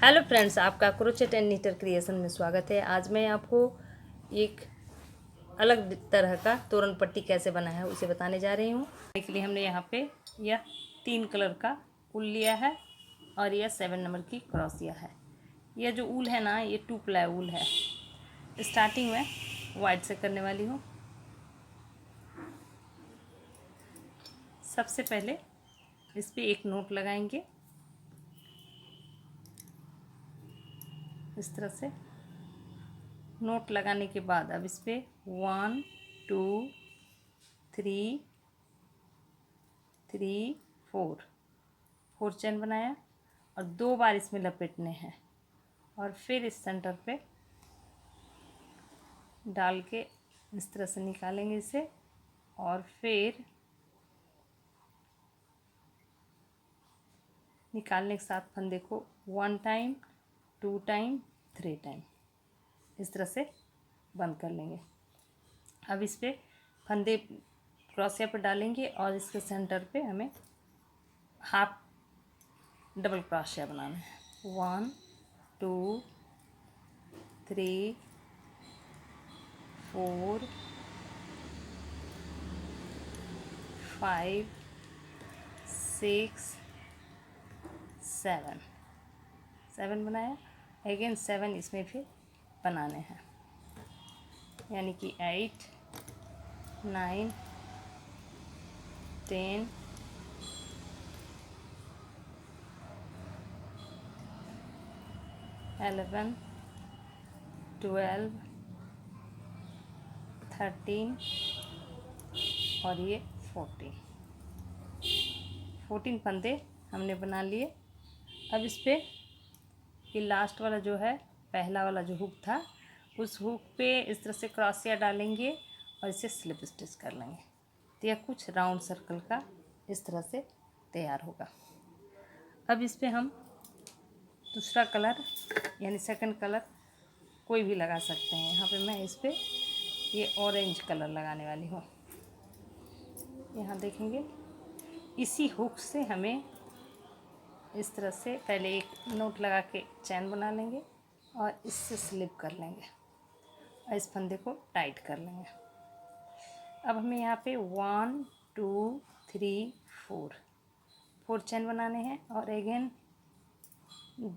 Hello friends, आपका crochet and नीटर creation में स्वागत है। आज मैं आपको एक अलग तरह का तोरण पट्टी कैसे बना है उसे बताने जा रही हूँ। इसके लिए हमने यहाँ पे यह 3 कलर का ऊल लिया है और यह 7 नंबर की क्रॉसिया है। यह जो ऊल है ना, ये 2 प्लाई ऊल है। स्टार्टिंग में वाइट से करने वाली हूँ। सबसे पहले इस पर एक नोट लगाएंगे इस तरह से। नोट लगाने के बाद अब इस पर 1 2 3 4 चेन बनाया और 2 बार इसमें लपेटने हैं और फिर इस सेंटर पे डाल के इस तरह से निकालेंगे इसे और फिर निकालने के साथ फंदे को 1 टाइम 2 टाइम 3 टाइम इस तरह से बंद कर लेंगे। अब इस पे फंदे क्रॉसिया पर डालेंगे और इसके सेंटर पे हमें हाफ डबल क्रोशिया बनाना है। 1 2 3 4 5 6 7 बनाया। अगेन 7 इसमें फिर बनाने हैं, यानी कि 8 9 10 11 12 13 और ये 14 फंदे हमने बना लिए। अब इस पे ये लास्ट वाला जो है, पहला वाला जो हुक था, उस हुक पे इस तरह से क्रॉसिया डालेंगे और इसे स्लिप स्टिच कर लेंगे। तो यह कुछ राउंड सर्कल का इस तरह से तैयार होगा। अब इस पे हम दूसरा कलर यानी सेकंड कलर कोई भी लगा सकते हैं। यहाँ पे मैं इस पे ये ऑरेंज कलर लगाने वाली हूँ। यहाँ देखेंगे इसी हुक से हमें इस तरह से पहले एक नोट लगा के चैन बना लेंगे और इससे स्लिप कर लेंगे और इस फंदे को टाइट कर लेंगे। अब हमें यहाँ पे 1 2 3 4 चैन बनाने हैं और अगेन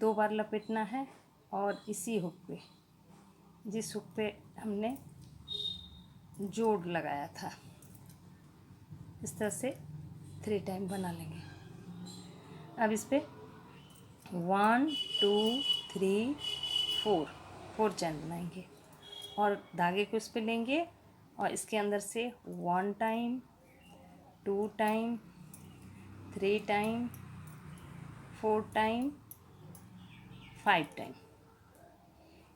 2 बार लपेटना है और इसी हुक पे, जिस हुक पे हमने जोड़ लगाया था, इस तरह से 3 टाइम बना लेंगे। अब इस पे 1 2 3 4 चैन बनाएंगे और धागे को इस पे लेंगे और इसके अंदर से 1 time 2 time 3 time 4 time 5 time.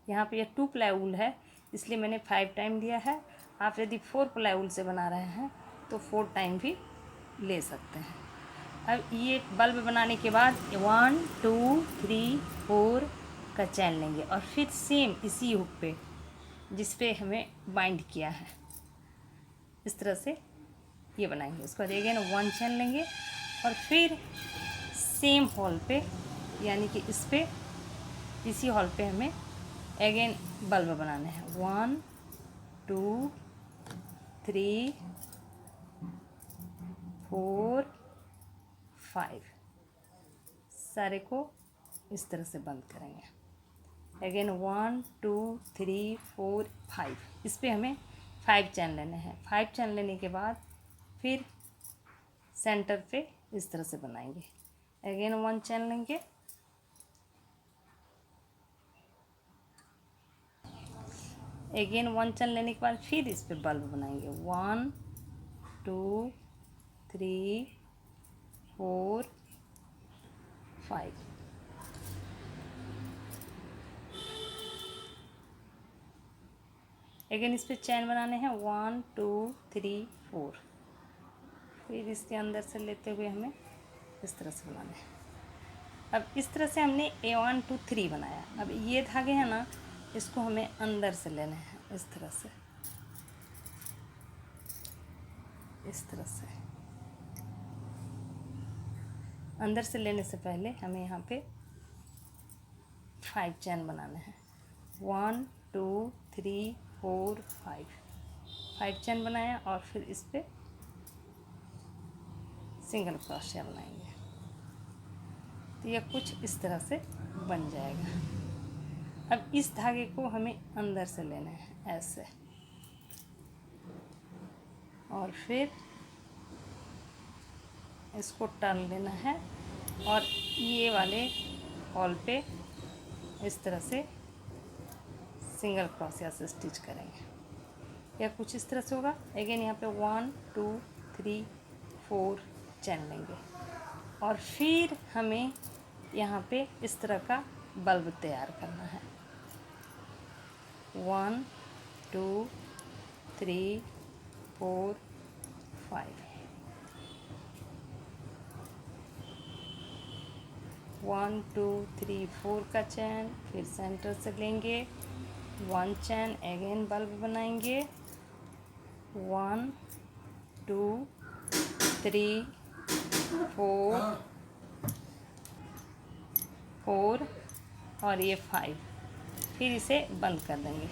यहाँ पे यह 2 प्लाई ऊल है इसलिए मैंने 5 टाइम दिया है। आप यदि 4 प्लाई ऊल से बना रहे हैं तो 4 टाइम भी ले सकते हैं। अब ये बल्ब बनाने के बाद 1 2 3 4 का चैन लेंगे और फिर सेम इसी हुक पे जिस पे हमें बाइंड किया है इस तरह से ये बनाएंगे। उसके बाद अगेन 1 चैन लेंगे और फिर सेम हॉल पे, यानी कि इस पे इसी हॉल पे हमें अगेन बल्ब बनाने हैं। 1 2 3 4 5 सारे को इस तरह से बंद करेंगे। अगेन 1 2 3 4 5 इस पे हमें 5 चैन लेने हैं। 5 चैन लेने के बाद फिर सेंटर पे इस तरह से बनाएंगे। अगेन 1 चैन लेंगे, अगेन 1 चैन लेने के बाद फिर इस पे बल्ब बनाएंगे। 1 2 3 4 5 अगेन इस पे चैन बनाने हैं। 1 2 3 4 फिर इसके अंदर से लेते हुए हमें इस तरह से बनाना है। अब इस तरह से हमने A1 2 3 बनाया। अब ये धागे हैं ना, इसको हमें अंदर से लेने हैं इस तरह से, इस तरह से। अंदर से लेने से पहले हमें यहाँ पे 5 चैन बनाने हैं। 1 2 3 4 5 चैन बनाया और फिर इस पे सिंगल क्रोशिया बनाएंगे। तो यह कुछ इस तरह से बन जाएगा। अब इस धागे को हमें अंदर से लेना है ऐसे, और फिर इसको टर्न लेना है और ये वाले हॉल पे इस तरह से सिंगल क्रोशिया से स्टिच करेंगे। यह कुछ इस तरह से होगा। अगेन यहाँ पे 1 2 3 4 चैन लेंगे और फिर हमें यहाँ पे इस तरह का बल्ब तैयार करना है। 1 2 3 4 5 1 2 3 4 का चैन, फिर सेंटर से लेंगे 1 चैन, अगेन बल्ब बनाएंगे 1 2 3 4 और ये 5, फिर इसे बंद कर देंगे।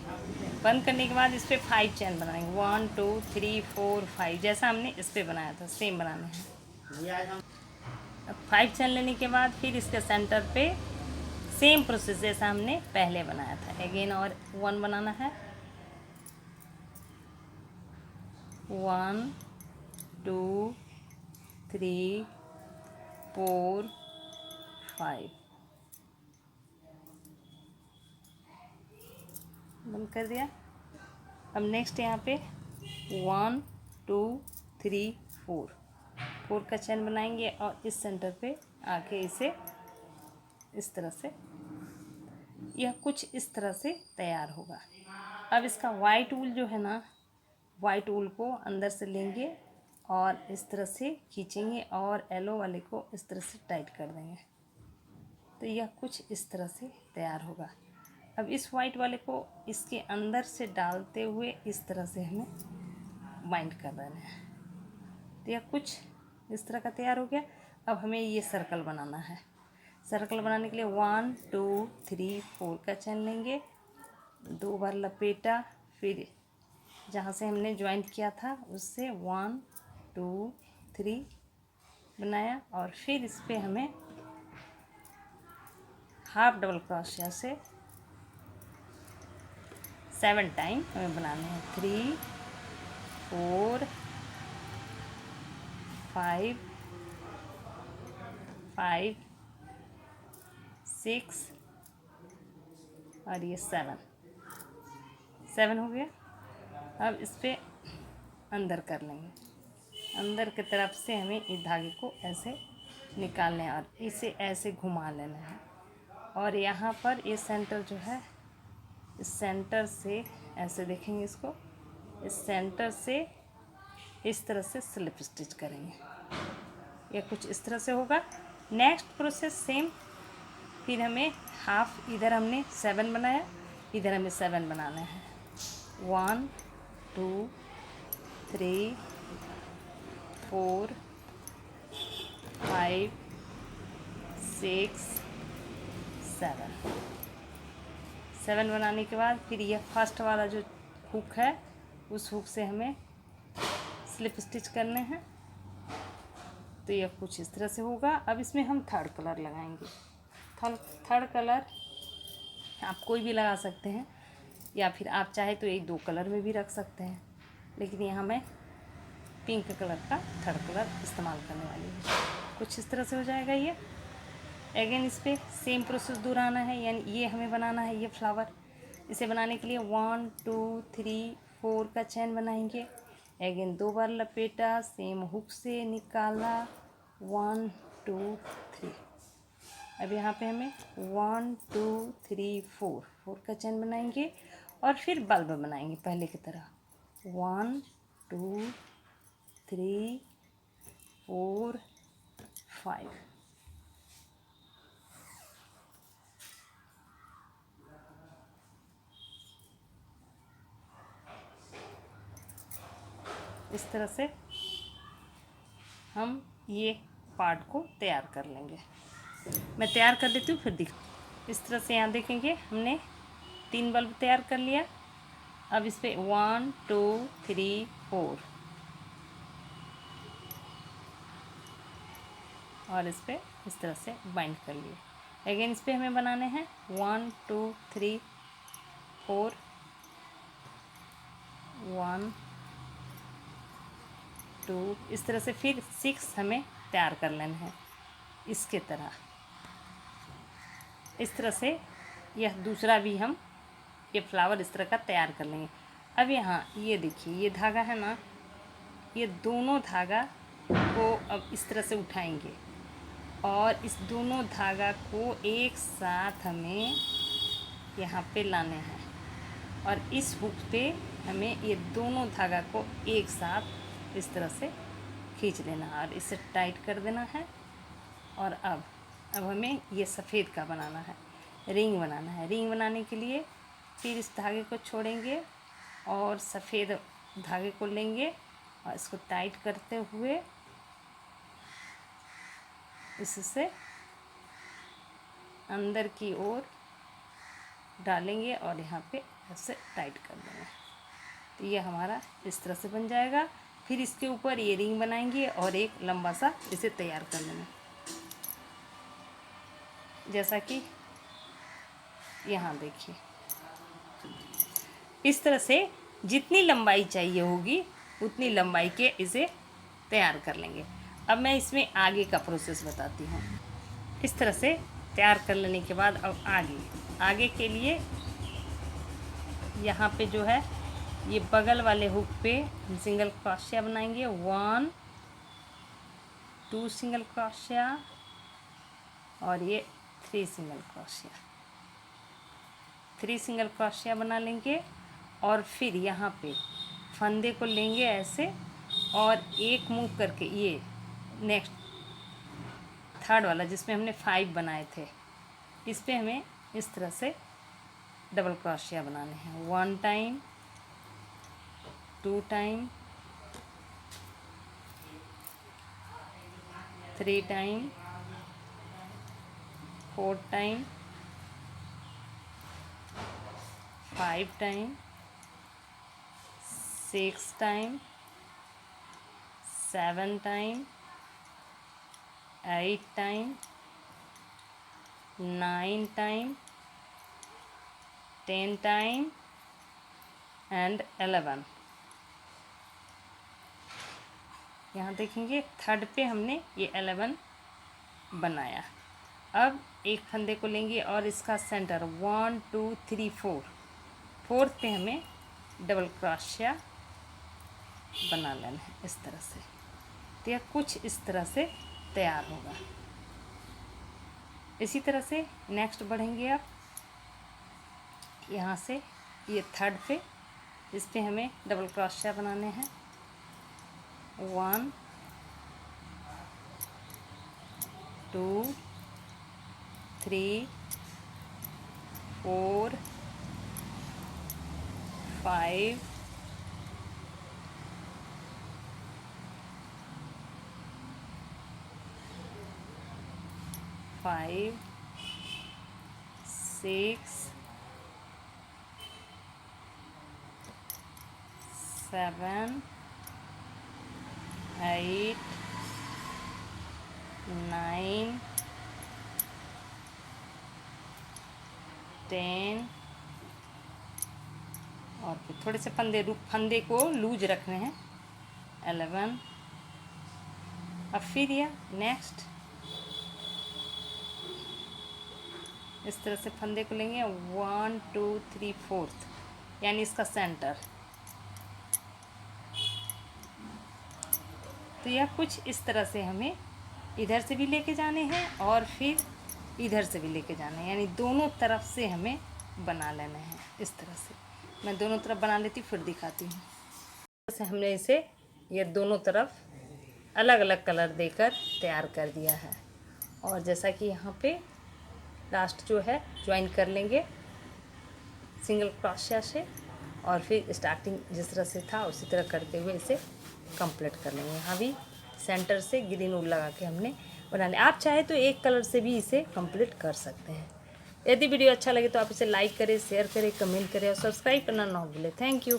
बंद करने के बाद इस पर 5 चैन बनाएंगे 1 2 3 4 5, जैसा हमने इस पर बनाया था सेम बनाने हैं। अब 5 चैन लेने के बाद फिर इसके सेंटर पे सेम प्रोसेस जैसा हमने पहले बनाया था, अगेन और 1 बनाना है। 1 2 3 4 5 बंद कर दिया। अब नेक्स्ट यहाँ पे 1 2 3 4 का चैन बनाएंगे और इस सेंटर पे आके इसे इस तरह से, यह कुछ इस तरह से तैयार होगा। अब इसका वाइट वूल जो है ना, वाइट वूल को अंदर से लेंगे और इस तरह से खींचेंगे और येलो वाले को इस तरह से टाइट कर देंगे। तो यह कुछ इस तरह से तैयार होगा। अब इस वाइट वाले को इसके अंदर से डालते हुए इस तरह से हमें बाइंड कर देना है। तो यह कुछ इस तरह का तैयार हो गया। अब हमें ये सर्कल बनाना है। सर्कल बनाने के लिए 1 2 3 4 का चैन लेंगे, 2 बार लपेटा, फिर जहाँ से हमने ज्वाइंट किया था उससे 1 2 3 बनाया और फिर इस पर हमें हाफ डबल क्रोशिया से 7 टाइम हमें बनाने हैं। 3 4 5 5 6 और ये 7 हो गया। अब इस पर अंदर कर लेंगे, अंदर की तरफ से हमें इस धागे को ऐसे निकालना है और इसे ऐसे घुमा लेना है। और यहाँ पर ये सेंटर जो है, इस सेंटर से ऐसे देखेंगे इसको, इस सेंटर से इस तरह से स्लिप स्टिच करेंगे। यह कुछ इस तरह से होगा। नेक्स्ट प्रोसेस सेम, फिर हमें हाफ, इधर हमने 7 बनाया, इधर हमें 7 बनाना है। 1 2 3 4 5 6 7 बनाने के बाद फिर यह फर्स्ट वाला जो हुक है उस हुक से हमें स्लिप स्टिच करने हैं। तो यह कुछ इस तरह से होगा। अब इसमें हम थर्ड कलर लगाएंगे। थर्ड कलर आप कोई भी लगा सकते हैं या फिर आप चाहे तो 1 2 कलर में भी रख सकते हैं, लेकिन यहाँ मैं पिंक कलर का थर्ड कलर इस्तेमाल करने वाली हूँ। कुछ इस तरह से हो जाएगा ये। अगेन इस पर सेम प्रोसेस दोहराना है, यानी ये हमें बनाना है ये फ्लावर। इसे बनाने के लिए 1 2 3 4 का चैन बनाएंगे, अगेन 2 बार लपेटा, सेम हुक से निकाला 1 2 3। अब यहाँ पे हमें 1 2 3 4 का चैन बनाएंगे और फिर बल्ब बनाएंगे पहले की तरह 1 2 3 4 5। इस तरह से हम ये पार्ट को तैयार कर लेंगे। मैं तैयार कर देती हूँ फिर दिख। इस तरह से यहाँ देखेंगे हमने 3 बल्ब तैयार कर लिया। अब इस पर 1 2 3 4 और इस पर इस तरह से बाइंड कर लिए। अगेन इस पर हमें बनाने हैं 1 2 3 4 1 2 इस तरह से फिर 6 हमें तैयार कर लेना है इसके तरह। इस तरह से यह दूसरा भी हम ये फ्लावर इस तरह का तैयार कर लेंगे। अब यहाँ ये देखिए ये धागा है ना, ये दोनों धागा को अब इस तरह से उठाएंगे और इस दोनों धागा को एक साथ हमें यहाँ पे लाने हैं और इस हुक पे हमें ये दोनों धागा को एक साथ इस तरह से खींच लेना है और इसे टाइट कर देना है। और अब हमें ये सफ़ेद का बनाना है, रिंग बनाना है। रिंग बनाने के लिए फिर इस धागे को छोड़ेंगे और सफ़ेद धागे को लेंगे और इसको टाइट करते हुए इससे अंदर की ओर डालेंगे और यहाँ पे ऐसे टाइट कर देंगे। तो ये हमारा इस तरह से बन जाएगा। फिर इसके ऊपर ये रिंग बनाएंगे और एक लंबा सा इसे तैयार कर लेंगे, जैसा कि यहाँ देखिए। इस तरह से जितनी लंबाई चाहिए होगी उतनी लंबाई के इसे तैयार कर लेंगे। अब मैं इसमें आगे का प्रोसेस बताती हूँ। इस तरह से तैयार कर लेने के बाद अब आगे के लिए यहाँ पे जो है ये बगल वाले हुक पे हम सिंगल क्रोशिया बनाएंगे। 1 2 सिंगल क्रोशिया और ये 3 सिंगल क्रोशिया। 3 सिंगल क्रोशिया बना लेंगे और फिर यहाँ पे फंदे को लेंगे ऐसे और एक मूव करके ये नेक्स्ट थर्ड वाला जिसमें हमने 5 बनाए थे इस पे हमें इस तरह से डबल क्रोशिया बनाने हैं। 1 time 2 time 3 time 4 time 5 time 6 time 7 time 8 time 9 time 10 time and 11। यहाँ देखेंगे थर्ड पे हमने ये 11 बनाया। अब एक फंदे को लेंगे और इसका सेंटर 1 2 3 4 फोर्थ पे हमें डबल क्रोशिया बना लेना है इस तरह से। तो यह कुछ इस तरह से तैयार होगा। इसी तरह से नेक्स्ट बढ़ेंगे। आप यहाँ से ये थर्ड पे इस पे हमें डबल क्रोशिया बनाने हैं। 1 2 3 4 5 5 6 7 8 9 10 और फिर थोड़े से फंदे को लूज रखने हैं। 11। अब फिर यह नेक्स्ट इस तरह से फंदे को लेंगे 1 2 3 4 यानी इसका सेंटर। तो यह कुछ इस तरह से हमें इधर से भी लेके जाने हैं और फिर इधर से भी लेके जाने हैं, यानी दोनों तरफ से हमें बना लेना है इस तरह से। मैं दोनों तरफ बना लेती फिर दिखाती हूँ। जैसे हमने इसे ये दोनों तरफ अलग अलग कलर देकर तैयार कर दिया है। और जैसा कि यहाँ पे लास्ट जो है ज्वाइन कर लेंगे सिंगल क्रोशिया से और फिर स्टार्टिंग जिस तरह से था उसी तरह करते हुए इसे कंप्लीट कर लेंगे। यहाँ भी सेंटर से ग्रीन वूल लगा के हमने बना लिया। आप चाहे तो एक कलर से भी इसे कंप्लीट कर सकते हैं। यदि वीडियो अच्छा लगे तो आप इसे लाइक करें, शेयर करें, कमेंट करें और सब्सक्राइब करना ना भूलें। Thank you.